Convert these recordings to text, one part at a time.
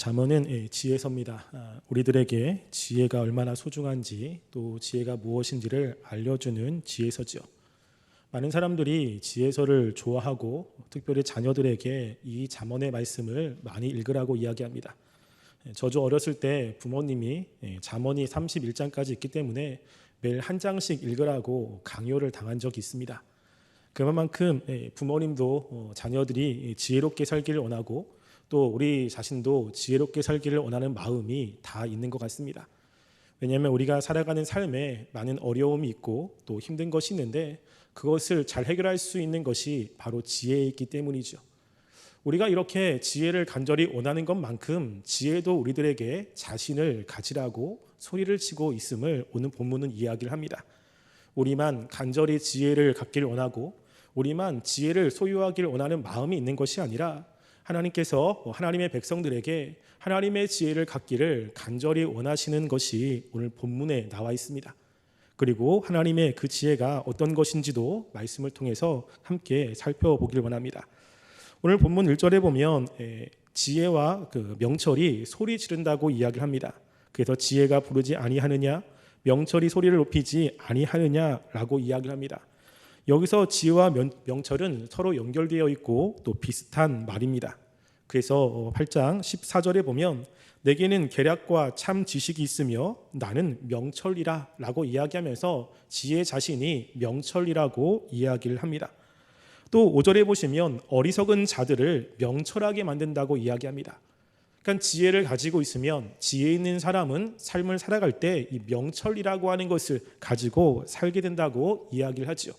잠언은 지혜서입니다. 우리들에게 지혜가 얼마나 소중한지 또 지혜가 무엇인지를 알려주는 지혜서지요. 많은 사람들이 지혜서를 좋아하고 특별히 자녀들에게 이 잠언의 말씀을 많이 읽으라고 이야기합니다. 저도 어렸을 때 부모님이 잠언이 31장까지 있기 때문에 매일 한 장씩 읽으라고 강요를 당한 적이 있습니다. 그만큼 부모님도 자녀들이 지혜롭게 살기를 원하고 또 우리 자신도 지혜롭게 살기를 원하는 마음이 다 있는 것 같습니다. 왜냐하면 우리가 살아가는 삶에 많은 어려움이 있고 또 힘든 것이 있는데 그것을 잘 해결할 수 있는 것이 바로 지혜이기 때문이죠. 우리가 이렇게 지혜를 간절히 원하는 것만큼 지혜도 우리들에게 자신을 가지라고 소리를 치고 있음을 오늘 본문은 이야기를 합니다. 우리만 간절히 지혜를 갖기를 원하고 우리만 지혜를 소유하기를 원하는 마음이 있는 것이 아니라 하나님께서 하나님의 백성들에게 하나님의 지혜를 갖기를 간절히 원하시는 것이 오늘 본문에 나와 있습니다. 그리고 하나님의 그 지혜가 어떤 것인지도 말씀을 통해서 함께 살펴보기를 원합니다. 오늘 본문 1절에 보면 지혜와 그 명철이 소리 지른다고 이야기를 합니다. 그래서 지혜가 부르지 아니하느냐, 명철이 소리를 높이지 아니하느냐라고 이야기를 합니다. 여기서 지혜와 명철은 서로 연결되어 있고 또 비슷한 말입니다. 그래서 8장 14절에 보면 내게는 계략과 참 지식이 있으며 나는 명철이라 라고 이야기하면서 지혜 자신이 명철이라고 이야기를 합니다. 또 5절에 보시면 어리석은 자들을 명철하게 만든다고 이야기합니다. 그러니까 지혜를 가지고 있으면 지혜 있는 사람은 삶을 살아갈 때 이 명철이라고 하는 것을 가지고 살게 된다고 이야기를 하죠.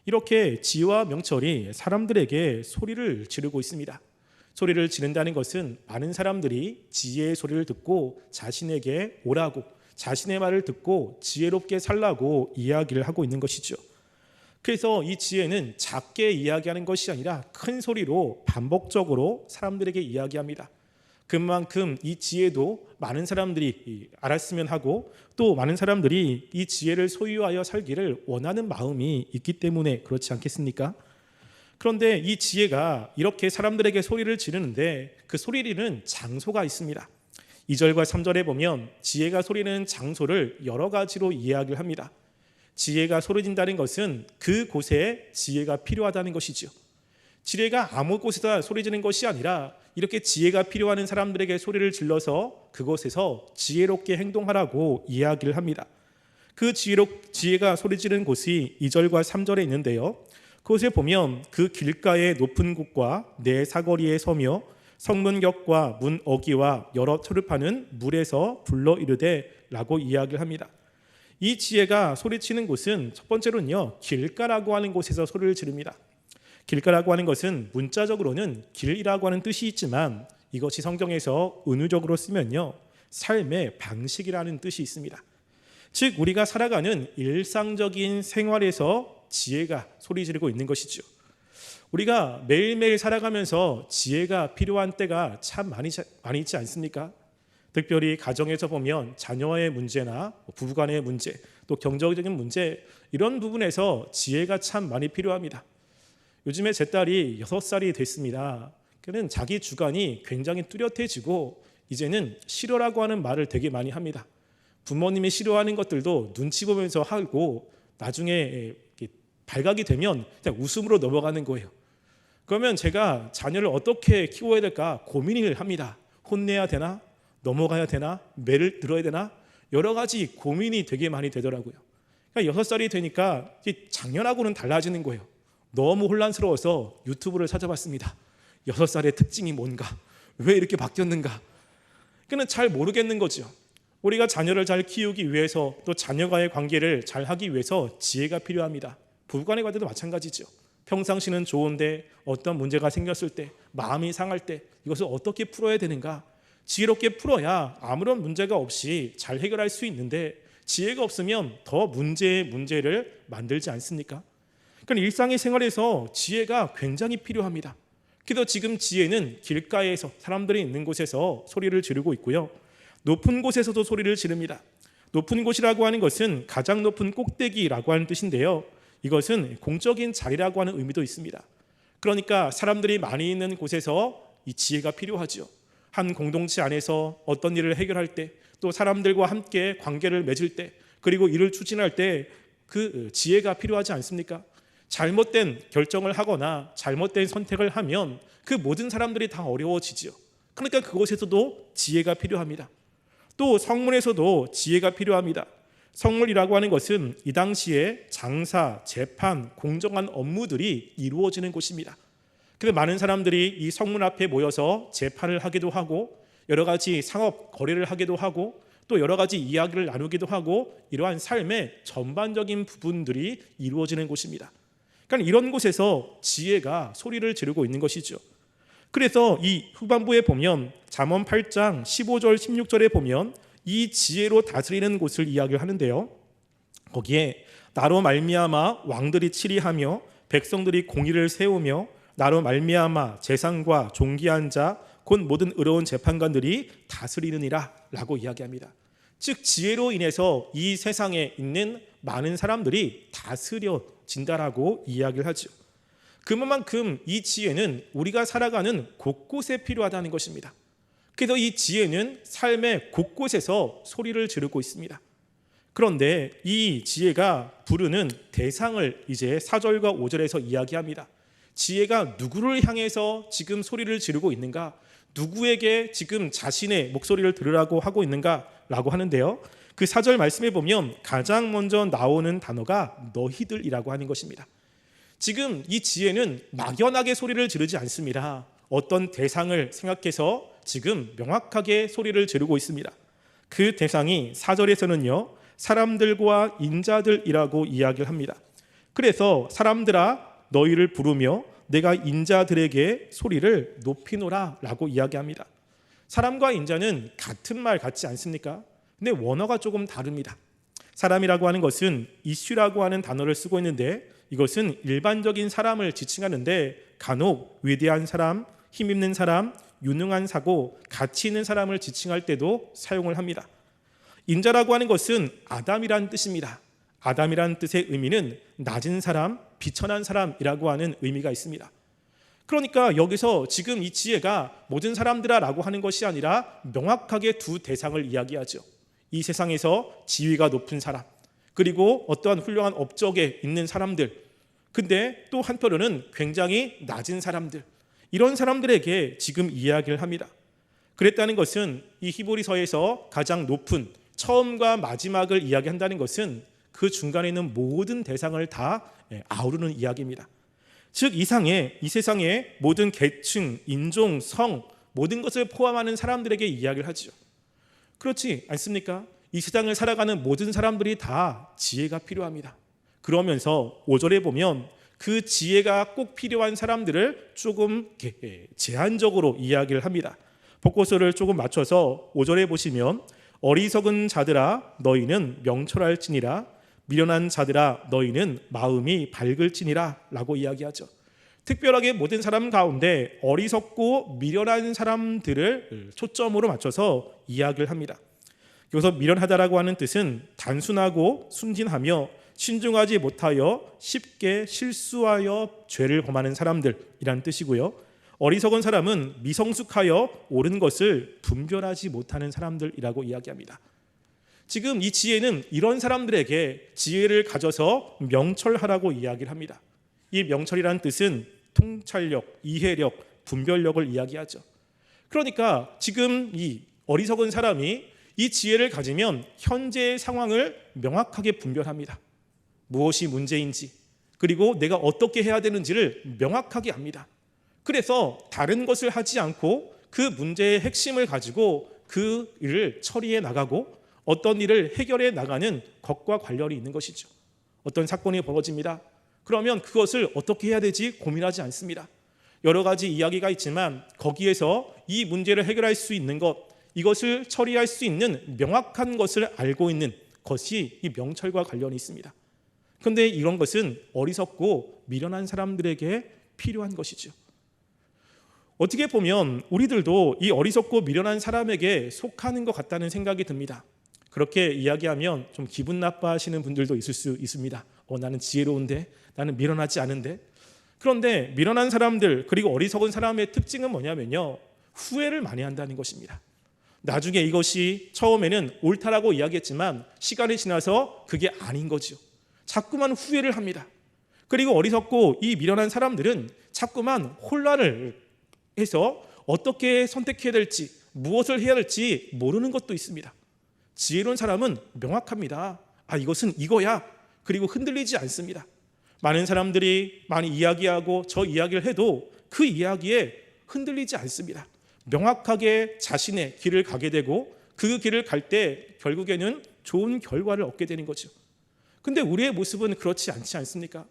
이렇게 지혜와 명철이 사람들에게 소리를 지르고 있습니다. 소리를 지른다는 것은 많은 사람들이 지혜의 소리를 듣고 자신에게 오라고 자신의 말을 듣고 지혜롭게 살라고 이야기를 하고 있는 것이죠. 그래서 이 지혜는 작게 이야기하는 것이 아니라 큰 소리로 반복적으로 사람들에게 이야기합니다. 그만큼 이 지혜도 많은 사람들이 알았으면 하고 또 많은 사람들이 이 지혜를 소유하여 살기를 원하는 마음이 있기 때문에 그렇지 않겠습니까? 그런데 이 지혜가 이렇게 사람들에게 소리를 지르는데 그 소리는 장소가 있습니다. 2절과 3절에 보면 지혜가 소리는 장소를 여러 가지로 이야기를 합니다. 지혜가 소리진다는 것은 그곳에 지혜가 필요하다는 것이죠. 지혜가 아무 곳에다 소리지는 것이 아니라 이렇게 지혜가 필요한 사람들에게 소리를 질러서 그곳에서 지혜롭게 행동하라고 이야기를 합니다. 그 지혜가 소리지르는 곳이 2절과 3절에 있는데요. 그곳에 보면 그 길가의 높은 곳과 내 사거리에 서며 성문격과 문 어기와 여러 철을 물에서 불러 이르되 라고 이야기를 합니다. 이 지혜가 소리치는 곳은 첫 번째로는요, 길가라고 하는 곳에서 소리를 지릅니다. 길가라고 하는 것은 문자적으로는 길이라고 하는 뜻이 있지만 이것이 성경에서 은유적으로 쓰면요, 삶의 방식이라는 뜻이 있습니다. 즉 우리가 살아가는 일상적인 생활에서 지혜가 소리 지르고 있는 것이죠. 우리가 매일매일 살아가면서 지혜가 필요한 때가 참 많이 있지 않습니까? 특별히 가정에서 보면 자녀와의 문제나 부부간의 문제, 또 경제적인 문제, 이런 부분에서 지혜가 참 많이 필요합니다. 요즘에 제 딸이 6살이 됐습니다. 그는 자기 주관이 굉장히 뚜렷해지고 이제는 싫어라고 하는 말을 되게 많이 합니다. 부모님이 싫어하는 것들도 눈치 보면서 하고 나중에 발각이 되면 그냥 웃음으로 넘어가는 거예요. 그러면 제가 자녀를 어떻게 키워야 될까 고민을 합니다. 혼내야 되나? 넘어가야 되나? 매를 들어야 되나? 여러 가지 고민이 되게 많이 되더라고요. 그러니까 6살이 되니까 작년하고는 달라지는 거예요. 너무 혼란스러워서 유튜브를 찾아봤습니다. 6살의 특징이 뭔가? 왜 이렇게 바뀌었는가? 그는 잘 모르겠는 거죠. 우리가 자녀를 잘 키우기 위해서 또 자녀와의 관계를 잘 하기 위해서 지혜가 필요합니다. 부부간의 관계도 마찬가지죠. 평상시는 좋은데 어떤 문제가 생겼을 때, 마음이 상할 때 이것을 어떻게 풀어야 되는가? 지혜롭게 풀어야 아무런 문제가 없이 잘 해결할 수 있는데 지혜가 없으면 더 문제를 만들지 않습니까? 그러니까 일상의 생활에서 지혜가 굉장히 필요합니다. 그래서 지금 지혜는 길가에서 사람들이 있는 곳에서 소리를 지르고 있고요. 높은 곳에서도 소리를 지릅니다. 높은 곳이라고 하는 것은 가장 높은 꼭대기라고 하는 뜻인데요. 이것은 공적인 자리라고 하는 의미도 있습니다. 그러니까 사람들이 많이 있는 곳에서 이 지혜가 필요하죠. 한 공동체 안에서 어떤 일을 해결할 때, 또 사람들과 함께 관계를 맺을 때, 그리고 일을 추진할 때 그 지혜가 필요하지 않습니까? 잘못된 결정을 하거나 잘못된 선택을 하면 그 모든 사람들이 다 어려워지지요. 그러니까 그곳에서도 지혜가 필요합니다. 또 성문에서도 지혜가 필요합니다. 성문이라고 하는 것은 이 당시에 장사, 재판, 공정한 업무들이 이루어지는 곳입니다. 그래서 많은 사람들이 이 성문 앞에 모여서 재판을 하기도 하고 여러 가지 상업 거래를 하기도 하고 또 여러 가지 이야기를 나누기도 하고 이러한 삶의 전반적인 부분들이 이루어지는 곳입니다. 그러니까 이런 곳에서 지혜가 소리를 지르고 있는 것이죠. 그래서 이 후반부에 보면 잠언 8장 15절 16절에 보면 이 지혜로 다스리는 곳을 이야기를 하는데요. 거기에 나로 말미암아 왕들이 치리하며 백성들이 공의를 세우며 나로 말미암아 재상과 존귀한 자 곧 모든 의로운 재판관들이 다스리느니라 라고 이야기합니다. 즉 지혜로 인해서 이 세상에 있는 많은 사람들이 다스려진다라고 이야기를 하죠. 그만큼 이 지혜는 우리가 살아가는 곳곳에 필요하다는 것입니다. 그래서 이 지혜는 삶의 곳곳에서 소리를 지르고 있습니다. 그런데 이 지혜가 부르는 대상을 이제 4절과 5절에서 이야기합니다. 지혜가 누구를 향해서 지금 소리를 지르고 있는가? 누구에게 지금 자신의 목소리를 들으라고 하고 있는가라고 하는데요. 그 4절 말씀에 보면 가장 먼저 나오는 단어가 너희들이라고 하는 것입니다. 지금 이 지혜는 막연하게 소리를 지르지 않습니다. 어떤 대상을 생각해서 지금 명확하게 소리를 지르고 있습니다. 그 대상이 4절에서는요 사람들과 인자들이라고 이야기를 합니다. 그래서 사람들아 너희를 부르며 내가 인자들에게 소리를 높이노라 라고 이야기합니다. 사람과 인자는 같은 말 같지 않습니까? 근데 원어가 조금 다릅니다. 사람이라고 하는 것은 이슈라고 하는 단어를 쓰고 있는데 이것은 일반적인 사람을 지칭하는데 간혹 위대한 사람, 힘있는 사람, 유능한 사고, 가치 있는 사람을 지칭할 때도 사용을 합니다. 인자라고 하는 것은 아담이라는 뜻입니다. 아담이라는 뜻의 의미는 낮은 사람, 비천한 사람이라고 하는 의미가 있습니다. 그러니까 여기서 지금 이 지혜가 모든 사람들아라고 하는 것이 아니라 명확하게 두 대상을 이야기하죠. 이 세상에서 지위가 높은 사람, 그리고 어떠한 훌륭한 업적에 있는 사람들, 근데 또 한편으로는 굉장히 낮은 사람들, 이런 사람들에게 지금 이야기를 합니다. 그랬다는 것은 이 히브리서에서 가장 높은 처음과 마지막을 이야기한다는 것은 그 중간에 있는 모든 대상을 다 아우르는 이야기입니다. 즉 이 세상의 모든 계층, 인종, 성 모든 것을 포함하는 사람들에게 이야기를 하죠. 그렇지 않습니까? 이 세상을 살아가는 모든 사람들이 다 지혜가 필요합니다. 그러면서 5절에 보면 그 지혜가 꼭 필요한 사람들을 조금 제한적으로 이야기를 합니다. 복고서를 조금 맞춰서 5절에 보시면 어리석은 자들아 너희는 명철할지니라 미련한 자들아 너희는 마음이 밝을지니라 라고 이야기하죠. 특별하게 모든 사람 가운데 어리석고 미련한 사람들을 초점으로 맞춰서 이야기를 합니다. 여기서 미련하다라고 하는 뜻은 단순하고 순진하며 신중하지 못하여 쉽게 실수하여 죄를 범하는 사람들이라는 뜻이고요. 어리석은 사람은 미성숙하여 옳은 것을 분별하지 못하는 사람들이라고 이야기합니다. 지금 이 지혜는 이런 사람들에게 지혜를 가져서 명철하라고 이야기를 합니다. 이 명철이라는 뜻은 통찰력, 이해력, 분별력을 이야기하죠. 그러니까 지금 이 어리석은 사람이 이 지혜를 가지면 현재의 상황을 명확하게 분별합니다. 무엇이 문제인지, 그리고 내가 어떻게 해야 되는지를 명확하게 압니다. 그래서 다른 것을 하지 않고 그 문제의 핵심을 가지고 그 일을 처리해 나가고 어떤 일을 해결해 나가는 것과 관련이 있는 것이죠. 어떤 사건이 벌어집니다. 그러면 그것을 어떻게 해야 되지 고민하지 않습니다. 여러 가지 이야기가 있지만 거기에서 이 문제를 해결할 수 있는 것, 이것을 처리할 수 있는 명확한 것을 알고 있는 것이 이 명철과 관련이 있습니다. 그런데 이런 것은 어리석고 미련한 사람들에게 필요한 것이죠. 어떻게 보면 우리들도 이 어리석고 미련한 사람에게 속하는 것 같다는 생각이 듭니다. 그렇게 이야기하면 좀 기분 나빠하시는 분들도 있을 수 있습니다. 나는 지혜로운데, 나는 미련하지 않은데. 그런데 미련한 사람들 그리고 어리석은 사람의 특징은 뭐냐면요, 후회를 많이 한다는 것입니다. 나중에 이것이 처음에는 옳다라고 이야기했지만 시간이 지나서 그게 아닌 거죠. 자꾸만 후회를 합니다. 그리고 어리석고 이 미련한 사람들은 자꾸만 혼란을 해서 어떻게 선택해야 될지, 무엇을 해야 될지 모르는 것도 있습니다. 지혜로운 사람은 명확합니다. 이것은 이거야. 그리고 흔들리지 않습니다. 많은 사람들이 많이 이야기하고 저 이야기를 해도 그 이야기에 흔들리지 않습니다. 명확하게 자신의 길을 가게 되고 그 길을 갈 때 결국에는 좋은 결과를 얻게 되는 거죠. 근데 우리의 모습은 그렇지 않지 않습니까?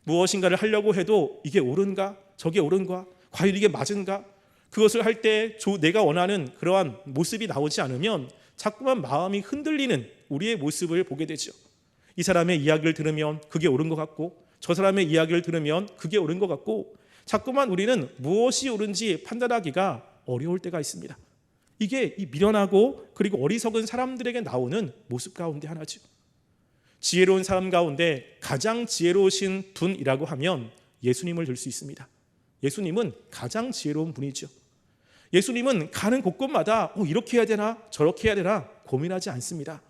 무엇인가를 하려고 해도 이게 옳은가? 저게 옳은가? 과연 이게 맞은가? 그것을 할 때 내가 원하는 그러한 모습이 나오지 않으면 자꾸만 마음이 흔들리는 우리의 모습을 보게 되죠. 이 사람의 이야기를 들으면 그게 옳은 것 같고 저 사람의 이야기를 들으면 그게 옳은 것 같고 자꾸만 우리는 무엇이 옳은지 판단하기가 어려울 때가 있습니다. 이게 이 미련하고 그리고 어리석은 사람들에게 나오는 모습 가운데 하나죠. 지혜로운 사람 가운데 가장 지혜로우신 분이라고 하면 예수님을 들 수 있습니다. 예수님은 가장 지혜로운 분이죠. 예수님은 가는 곳곳마다 이렇게 해야 되나 저렇게 해야 되나 고민하지 않습니다.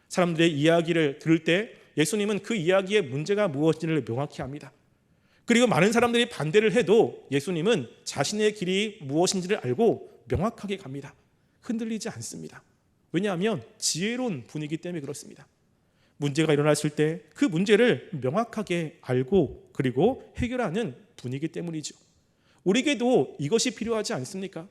사람들의 이야기를 들을 때 예수님은 그 이야기의 문제가 무엇인지를 명확히 합니다. 그리고 많은 사람들이 반대를 해도 예수님은 자신의 길이 무엇인지를 알고 명확하게 갑니다. 흔들리지 않습니다. 왜냐하면 지혜로운 분이기 때문에 그렇습니다. 문제가 일어났을 때 그 문제를 명확하게 알고 그리고 해결하는 분이기 때문이죠. 우리에게도 이것이 필요하지 않습니까?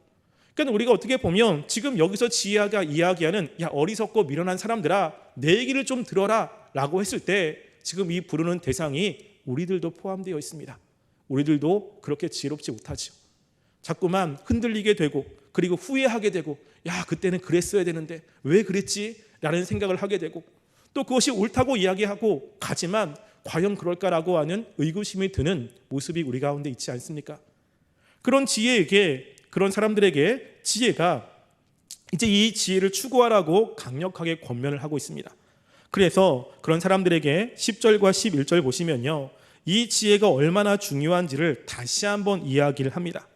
그러니까 우리가 어떻게 보면 지금 여기서 지혜가 이야기하는 어리석고 미련한 사람들아 내 얘기를 좀 들어라 라고 했을 때 지금 이 부르는 대상이 우리들도 포함되어 있습니다. 우리들도 그렇게 지혜롭지 못하죠. 자꾸만 흔들리게 되고 그리고 후회하게 되고 그때는 그랬어야 되는데 왜 그랬지? 라는 생각을 하게 되고 또 그것이 옳다고 이야기하고 가지만 과연 그럴까라고 하는 의구심이 드는 모습이 우리 가운데 있지 않습니까? 그런 그런 사람들에게 지혜가 이제 이 지혜를 추구하라고 강력하게 권면을 하고 있습니다. 그래서 그런 사람들에게 10절과 11절 보시면요, 이 지혜가 얼마나 중요한지를 다시 한번 이야기를 합니다.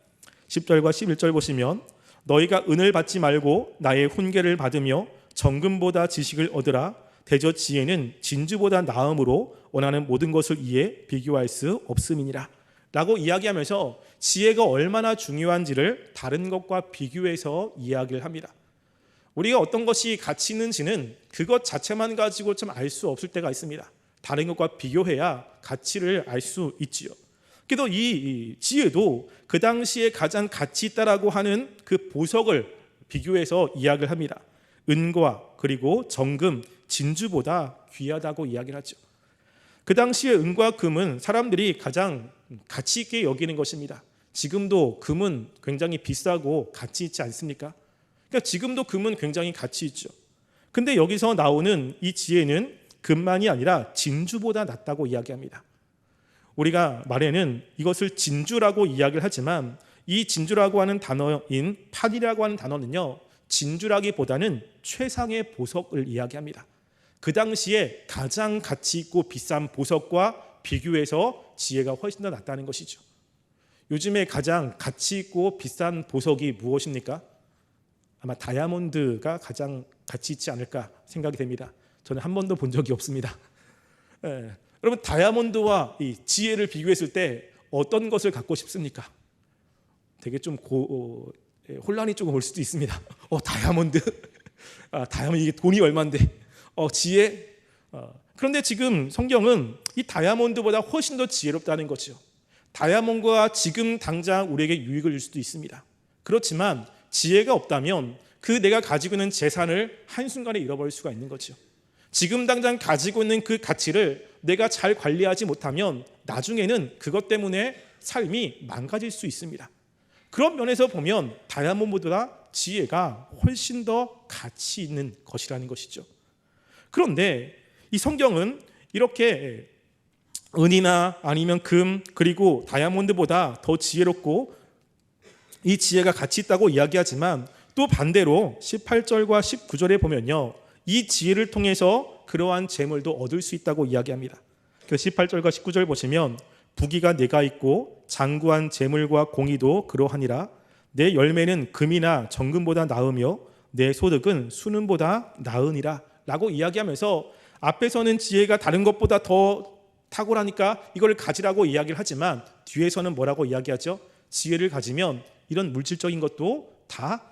10절과 11절 보시면 너희가 은을 받지 말고 나의 훈계를 받으며 정금보다 지식을 얻으라. 대저 지혜는 진주보다 나음으로 원하는 모든 것을 이해 비교할 수 없음이니라 라고 이야기하면서 지혜가 얼마나 중요한지를 다른 것과 비교해서 이야기를 합니다. 우리가 어떤 것이 가치 있는지는 그것 자체만 가지고 좀 알 수 없을 때가 있습니다. 다른 것과 비교해야 가치를 알 수 있지요. 그래도 이 지혜도 그 당시에 가장 가치 있다라고 하는 그 보석을 비교해서 이야기를 합니다. 은과 그리고 정금, 진주보다 귀하다고 이야기를 하죠. 그 당시에 은과 금은 사람들이 가장 가치 있게 여기는 것입니다. 지금도 금은 굉장히 비싸고 가치 있지 않습니까? 그러니까 지금도 금은 굉장히 가치 있죠. 근데 여기서 나오는 이 지혜는 금만이 아니라 진주보다 낫다고 이야기합니다. 우리가 말에는 이것을 진주라고 이야기를 하지만 이 진주라고 하는 단어인 판이라고 하는 단어는요, 진주라기보다는 최상의 보석을 이야기합니다. 그 당시에 가장 가치 있고 비싼 보석과 비교해서 지혜가 훨씬 더 낫다는 것이죠. 요즘에 가장 가치 있고 비싼 보석이 무엇입니까? 아마 다이아몬드가 가장 가치 있지 않을까 생각이 됩니다. 저는 한 번도 본 적이 없습니다. 여러분, 다이아몬드와 이 지혜를 비교했을 때 어떤 것을 갖고 싶습니까? 되게 좀 혼란이 조금 올 수도 있습니다. 다이아몬드? 다이아몬드 이게 돈이 얼만데? 지혜? 그런데 지금 성경은 이 다이아몬드보다 훨씬 더 지혜롭다는 거죠. 다이아몬드가 지금 당장 우리에게 유익을 줄 수도 있습니다. 그렇지만 지혜가 없다면 그 내가 가지고 있는 재산을 한순간에 잃어버릴 수가 있는 거죠. 지금 당장 가지고 있는 그 가치를 내가 잘 관리하지 못하면 나중에는 그것 때문에 삶이 망가질 수 있습니다. 그런 면에서 보면 다이아몬드보다 지혜가 훨씬 더 가치 있는 것이라는 것이죠. 그런데 이 성경은 이렇게 은이나 아니면 금 그리고 다이아몬드보다 더 지혜롭고 이 지혜가 가치 있다고 이야기하지만 또 반대로 18절과 19절에 보면요, 이 지혜를 통해서 그러한 재물도 얻을 수 있다고 이야기합니다. 그래서 18절과 19절 보시면 부귀가 내가 있고 장구한 재물과 공의도 그러하니라. 내 열매는 금이나 정금보다 나으며 내 소득은 수는보다 나으니라 라고 이야기하면서, 앞에서는 지혜가 다른 것보다 더 탁월하니까 이걸 가지라고 이야기를 하지만 뒤에서는 뭐라고 이야기하죠? 지혜를 가지면 이런 물질적인 것도 다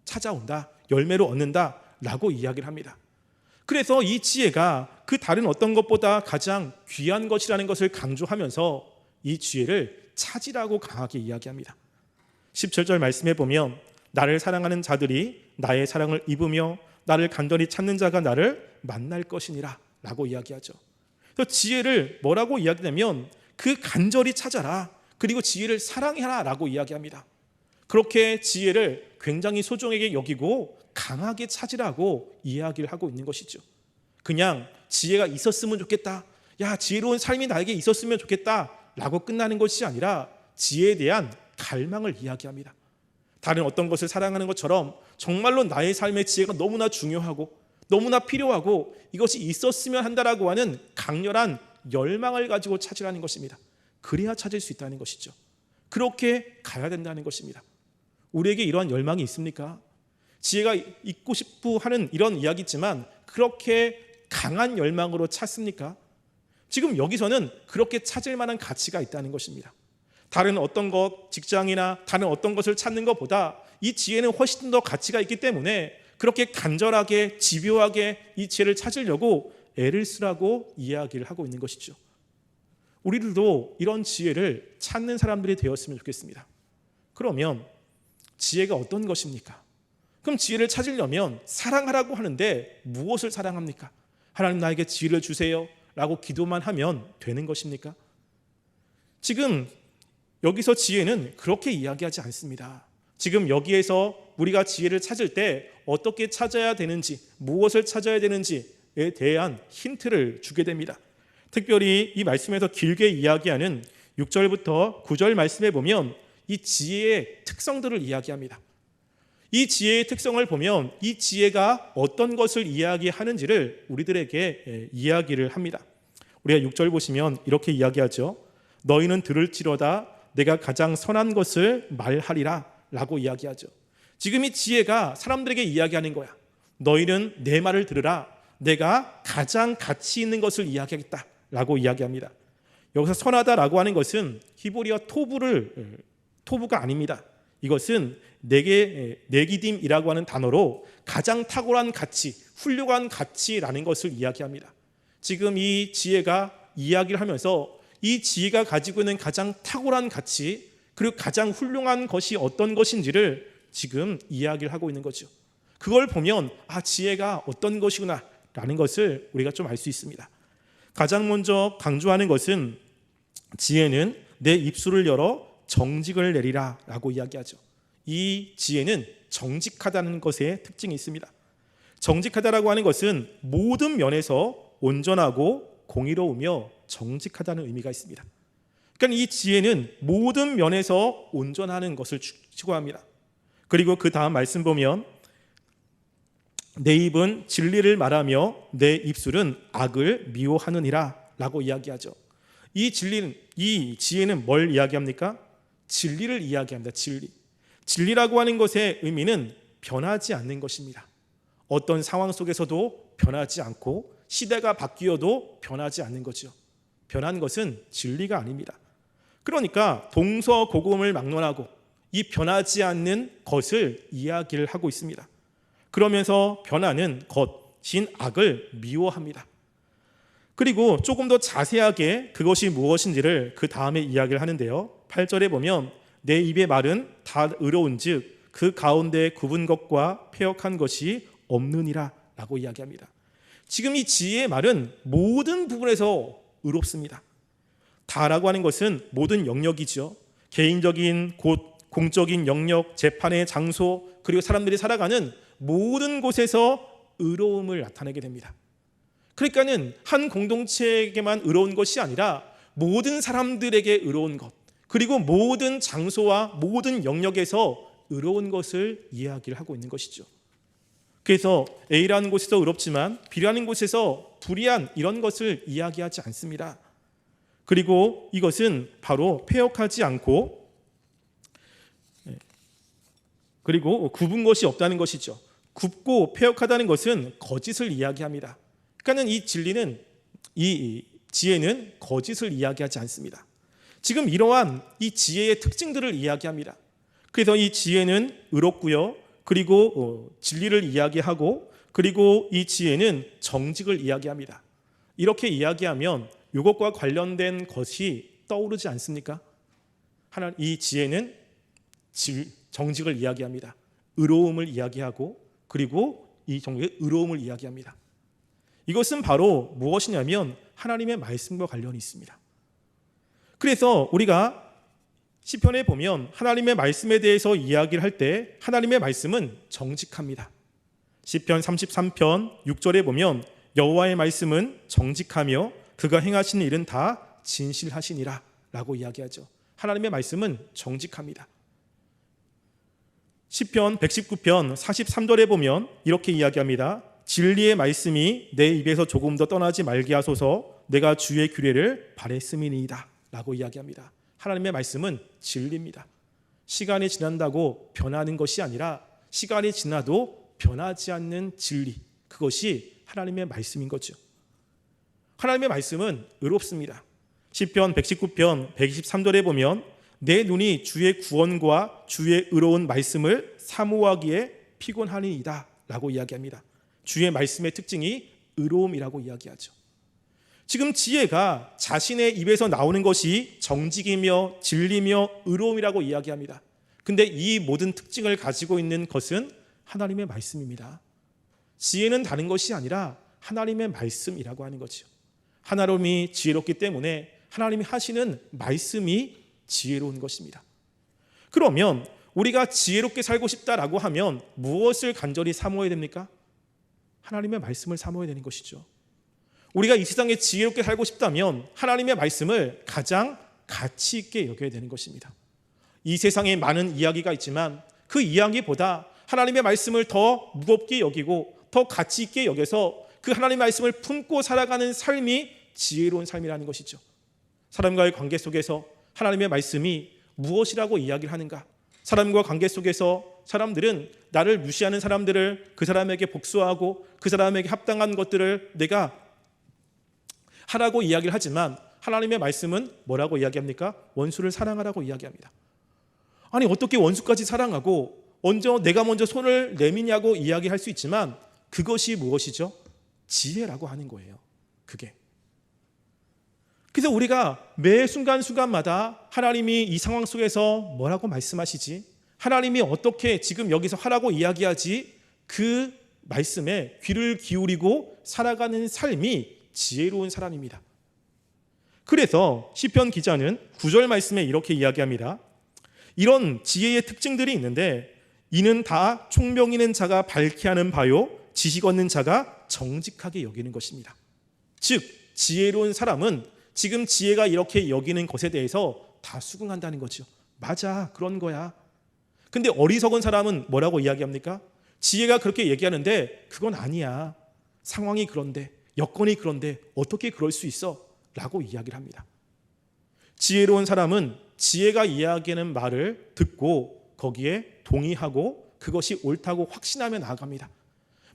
찾아온다, 열매로 얻는다 라고 이야기를 합니다. 그래서 이 지혜가 그 다른 어떤 것보다 가장 귀한 것이라는 것을 강조하면서 이 지혜를 찾으라고 강하게 이야기합니다. 17절 말씀에 보면 나를 사랑하는 자들이 나의 사랑을 입으며 나를 간절히 찾는 자가 나를 만날 것이니라 라고 이야기하죠. 그래서 지혜를 뭐라고 이야기하냐면 그 간절히 찾아라, 그리고 지혜를 사랑해라 라고 이야기합니다. 그렇게 지혜를 굉장히 소중하게 여기고 강하게 찾으라고 이야기를 하고 있는 것이죠. 그냥 지혜가 있었으면 좋겠다, 야 지혜로운 삶이 나에게 있었으면 좋겠다 라고 끝나는 것이 아니라 지혜에 대한 갈망을 이야기합니다. 다른 어떤 것을 사랑하는 것처럼 정말로 나의 삶의 지혜가 너무나 중요하고 너무나 필요하고 이것이 있었으면 한다라고 하는 강렬한 열망을 가지고 찾으라는 것입니다. 그래야 찾을 수 있다는 것이죠. 그렇게 가야 된다는 것입니다. 우리에게 이러한 열망이 있습니까? 지혜가 있고 싶어 하는 이런 이야기지만 그렇게 강한 열망으로 찾습니까? 지금 여기서는 그렇게 찾을 만한 가치가 있다는 것입니다. 다른 어떤 것, 직장이나 다른 어떤 것을 찾는 것보다 이 지혜는 훨씬 더 가치가 있기 때문에 그렇게 간절하게 집요하게 이 지혜를 찾으려고 애를 쓰라고 이야기를 하고 있는 것이죠. 우리들도 이런 지혜를 찾는 사람들이 되었으면 좋겠습니다. 그러면 지혜가 어떤 것입니까? 그럼 지혜를 찾으려면 사랑하라고 하는데 무엇을 사랑합니까? 하나님 나에게 지혜를 주세요 라고 기도만 하면 되는 것입니까? 지금 여기서 지혜는 그렇게 이야기하지 않습니다. 지금 여기에서 우리가 지혜를 찾을 때 어떻게 찾아야 되는지, 무엇을 찾아야 되는지에 대한 힌트를 주게 됩니다. 특별히 이 말씀에서 길게 이야기하는 6절부터 9절 말씀에 보면 이 지혜의 특성들을 이야기합니다. 이 지혜의 특성을 보면 이 지혜가 어떤 것을 이야기하는지를 우리들에게 이야기를 합니다. 우리가 6절 보시면 이렇게 이야기하죠. 너희는 들을지로다 내가 가장 선한 것을 말하리라 라고 이야기하죠. 지금 이 지혜가 사람들에게 이야기하는 거야. 너희는 내 말을 들으라. 내가 가장 가치 있는 것을 이야기하겠다 라고 이야기합니다. 여기서 선하다라고 하는 것은 히브리어 토부가 아닙니다. 이것은 네기딤이라고 하는 단어로 가장 탁월한 가치, 훌륭한 가치라는 것을 이야기합니다. 지금 이 지혜가 이야기를 하면서 이 지혜가 가지고 있는 가장 탁월한 가치, 그리고 가장 훌륭한 것이 어떤 것인지를 지금 이야기를 하고 있는 거죠. 그걸 보면 지혜가 어떤 것이구나 라는 것을 우리가 좀 알 수 있습니다. 가장 먼저 강조하는 것은 지혜는 내 입술을 열어 정직을 내리라 라고 이야기하죠. 이 지혜는 정직하다는 것에 특징이 있습니다. 정직하다라고 하는 것은 모든 면에서 온전하고 공의로우며 정직하다는 의미가 있습니다. 그러니까 이 지혜는 모든 면에서 온전하는 것을 추구합니다. 그리고 그 다음 말씀 보면 내 입은 진리를 말하며 내 입술은 악을 미워하느니라 라고 이야기하죠. 이 지혜는 뭘 이야기합니까? 진리를 이야기합니다. 진리라고 하는 것의 의미는 변하지 않는 것입니다. 어떤 상황 속에서도 변하지 않고 시대가 바뀌어도 변하지 않는 거죠. 변한 것은 진리가 아닙니다. 그러니까 동서고금을 막론하고 이 변하지 않는 것을 이야기를 하고 있습니다. 그러면서 변하는 것인 악을 미워합니다. 그리고 조금 더 자세하게 그것이 무엇인지를 그 다음에 이야기를 하는데요. 8절에 보면 내 입의 말은 다 의로운즉 그 가운데 굽은 것과 패역한 것이 없느니라 라고 이야기합니다. 지금 이 지혜의 말은 모든 부분에서 의롭습니다. 다라고 하는 것은 모든 영역이죠. 개인적인 곳, 공적인 영역, 재판의 장소, 그리고 사람들이 살아가는 모든 곳에서 의로움을 나타내게 됩니다. 그러니까는 한 공동체에게만 의로운 것이 아니라 모든 사람들에게 의로운 것, 그리고 모든 장소와 모든 영역에서 의로운 것을 이야기를 하고 있는 것이죠. 그래서 A라는 곳에서 의롭지만 B라는 곳에서 불의한 이런 것을 이야기하지 않습니다. 그리고 이것은 바로 패역하지 않고 그리고 굽은 것이 없다는 것이죠. 굽고 패역하다는 것은 거짓을 이야기합니다. 그러니까 이 진리는, 이 지혜는 거짓을 이야기하지 않습니다. 지금 이러한 이 지혜의 특징들을 이야기합니다. 그래서 이 지혜는 의롭고요, 그리고 진리를 이야기하고, 그리고 이 지혜는 정직을 이야기합니다. 이렇게 이야기하면 이것과 관련된 것이 떠오르지 않습니까? 이 지혜는 정직을 이야기합니다. 의로움을 이야기하고, 그리고 이 정직의 의로움을 이야기합니다. 이것은 바로 무엇이냐면 하나님의 말씀과 관련이 있습니다. 그래서 우리가 시편에 보면 하나님의 말씀에 대해서 이야기를 할 때 하나님의 말씀은 정직합니다. 시편 33편 6절에 보면 여호와의 말씀은 정직하며 그가 행하시는 일은 다 진실하시니라 라고 이야기하죠. 하나님의 말씀은 정직합니다. 시편 119편 43절에 보면 이렇게 이야기합니다. 진리의 말씀이 내 입에서 조금 더 떠나지 말게 하소서, 내가 주의 규례를 바랬음이니이다 라고 이야기합니다. 하나님의 말씀은 진리입니다. 시간이 지난다고 변하는 것이 아니라 시간이 지나도 변하지 않는 진리, 그것이 하나님의 말씀인 거죠. 하나님의 말씀은 의롭습니다. 시편 119편 123절에 보면 내 눈이 주의 구원과 주의 의로운 말씀을 사모하기에 피곤하니이다 라고 이야기합니다. 주의 말씀의 특징이 의로움이라고 이야기하죠. 지금 지혜가 자신의 입에서 나오는 것이 정직이며 진리며 의로움이라고 이야기합니다. 근데 이 모든 특징을 가지고 있는 것은 하나님의 말씀입니다. 지혜는 다른 것이 아니라 하나님의 말씀이라고 하는 거죠. 하나님이 지혜롭기 때문에 하나님이 하시는 말씀이 지혜로운 것입니다. 그러면 우리가 지혜롭게 살고 싶다라고 하면 무엇을 간절히 사모해야 됩니까? 하나님의 말씀을 사모해야 되는 것이죠. 우리가 이 세상에 지혜롭게 살고 싶다면 하나님의 말씀을 가장 가치 있게 여겨야 되는 것입니다. 이 세상에 많은 이야기가 있지만 그 이야기보다 하나님의 말씀을 더 무겁게 여기고 더 가치 있게 여겨서 그 하나님의 말씀을 품고 살아가는 삶이 지혜로운 삶이라는 것이죠. 사람과의 관계 속에서 하나님의 말씀이 무엇이라고 이야기를 하는가? 사람과 관계 속에서 사람들은 나를 무시하는 사람들을 그 사람에게 복수하고 그 사람에게 합당한 것들을 내가 하라고 이야기를 하지만 하나님의 말씀은 뭐라고 이야기합니까? 원수를 사랑하라고 이야기합니다. 아니 어떻게 원수까지 사랑하고 내가 먼저 손을 내미냐고 이야기할 수 있지만 그것이 무엇이죠? 지혜라고 하는 거예요. 그게. 그래서 우리가 매 순간순간마다 하나님이 이 상황 속에서 뭐라고 말씀하시지? 하나님이 어떻게 지금 여기서 하라고 이야기하지? 그 말씀에 귀를 기울이고 살아가는 삶이 지혜로운 사람입니다. 그래서 시편 기자는 9절 말씀에 이렇게 이야기합니다. 이런 지혜의 특징들이 있는데 이는 다 총명 있는 자가 밝게 하는 바요 지식 얻는 자가 정직하게 여기는 것입니다. 즉 지혜로운 사람은 지금 지혜가 이렇게 여기는 것에 대해서 다 수긍한다는 거죠. 맞아, 그런 거야. 근데 어리석은 사람은 뭐라고 이야기합니까? 지혜가 그렇게 얘기하는데 그건 아니야. 상황이 그런데, 여건이 그런데 어떻게 그럴 수 있어? 라고 이야기를 합니다. 지혜로운 사람은 지혜가 이야기하는 말을 듣고 거기에 동의하고 그것이 옳다고 확신하며 나아갑니다.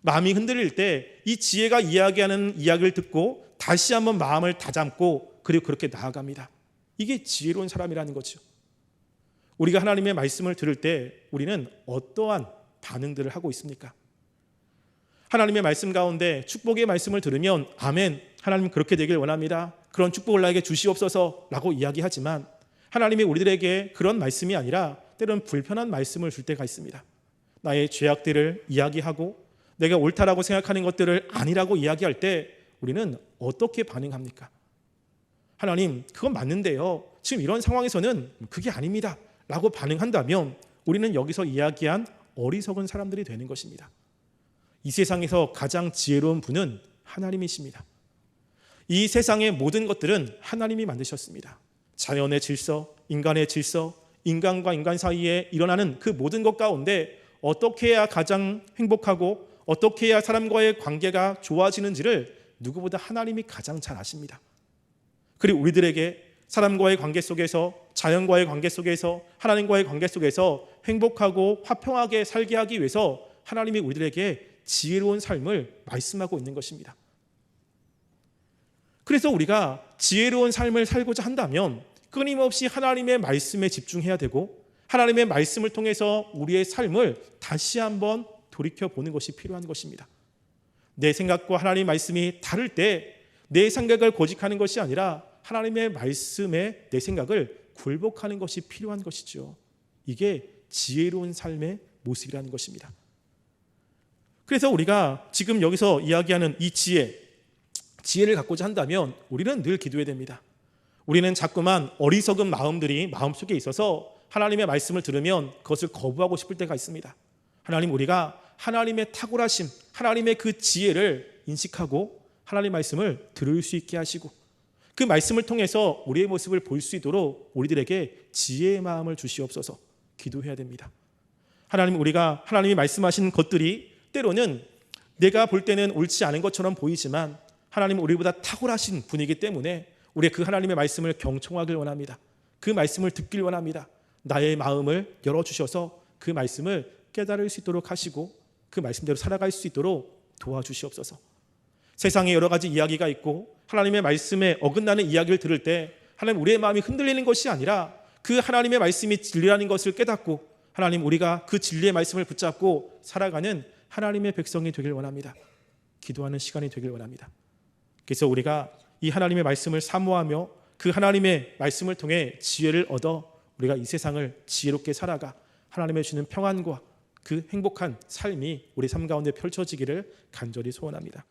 마음이 흔들릴 때 이 지혜가 이야기하는 이야기를 듣고 다시 한번 마음을 다잡고 그리고 그렇게 나아갑니다. 이게 지혜로운 사람이라는 거죠. 우리가 하나님의 말씀을 들을 때 우리는 어떠한 반응들을 하고 있습니까? 하나님의 말씀 가운데 축복의 말씀을 들으면 아멘, 하나님 그렇게 되길 원합니다. 그런 축복을 나에게 주시옵소서 라고 이야기하지만 하나님이 우리들에게 그런 말씀이 아니라 때로는 불편한 말씀을 줄 때가 있습니다. 나의 죄악들을 이야기하고 내가 옳다라고 생각하는 것들을 아니라고 이야기할 때 우리는 어떻게 반응합니까? 하나님 그건 맞는데요, 지금 이런 상황에서는 그게 아닙니다 라고 반응한다면 우리는 여기서 이야기한 어리석은 사람들이 되는 것입니다. 이 세상에서 가장 지혜로운 분은 하나님이십니다. 이 세상의 모든 것들은 하나님이 만드셨습니다. 자연의 질서, 인간의 질서, 인간과 인간 사이에 일어나는 그 모든 것 가운데 어떻게 해야 가장 행복하고 어떻게 해야 사람과의 관계가 좋아지는지를 누구보다 하나님이 가장 잘 아십니다. 그리고 우리들에게 사람과의 관계 속에서, 자연과의 관계 속에서, 하나님과의 관계 속에서 행복하고 화평하게 살게 하기 위해서 하나님이 우리들에게 지혜로운 삶을 말씀하고 있는 것입니다. 그래서 우리가 지혜로운 삶을 살고자 한다면 끊임없이 하나님의 말씀에 집중해야 되고 하나님의 말씀을 통해서 우리의 삶을 다시 한번 돌이켜보는 것이 필요한 것입니다. 내 생각과 하나님의 말씀이 다를 때 내 생각을 고집하는 것이 아니라 하나님의 말씀에 내 생각을 굴복하는 것이 필요한 것이죠. 이게 지혜로운 삶의 모습이라는 것입니다. 그래서 우리가 지금 여기서 이야기하는 이 지혜를 갖고자 한다면 우리는 늘 기도해야 됩니다. 우리는 자꾸만 어리석은 마음들이 마음속에 있어서 하나님의 말씀을 들으면 그것을 거부하고 싶을 때가 있습니다. 하나님, 우리가 하나님의 탁월하심, 하나님의 그 지혜를 인식하고 하나님의 말씀을 들을 수 있게 하시고 그 말씀을 통해서 우리의 모습을 볼 수 있도록 우리들에게 지혜의 마음을 주시옵소서 기도해야 됩니다. 하나님, 우리가 하나님이 말씀하신 것들이 때로는 내가 볼 때는 옳지 않은 것처럼 보이지만 하나님은 우리보다 탁월하신 분이기 때문에 우리가 그 하나님의 말씀을 경청하길 원합니다. 그 말씀을 듣길 원합니다. 나의 마음을 열어주셔서 그 말씀을 깨달을 수 있도록 하시고 그 말씀대로 살아갈 수 있도록 도와주시옵소서. 세상에 여러 가지 이야기가 있고 하나님의 말씀에 어긋나는 이야기를 들을 때 하나님, 우리의 마음이 흔들리는 것이 아니라 그 하나님의 말씀이 진리라는 것을 깨닫고 하나님, 우리가 그 진리의 말씀을 붙잡고 살아가는 하나님의 백성이 되길 원합니다. 기도하는 시간이 되길 원합니다. 그래서 우리가 이 하나님의 말씀을 사모하며 그 하나님의 말씀을 통해 지혜를 얻어 우리가 이 세상을 지혜롭게 살아가 하나님의 주는 평안과 그 행복한 삶이 우리 삶 가운데 펼쳐지기를 간절히 소원합니다.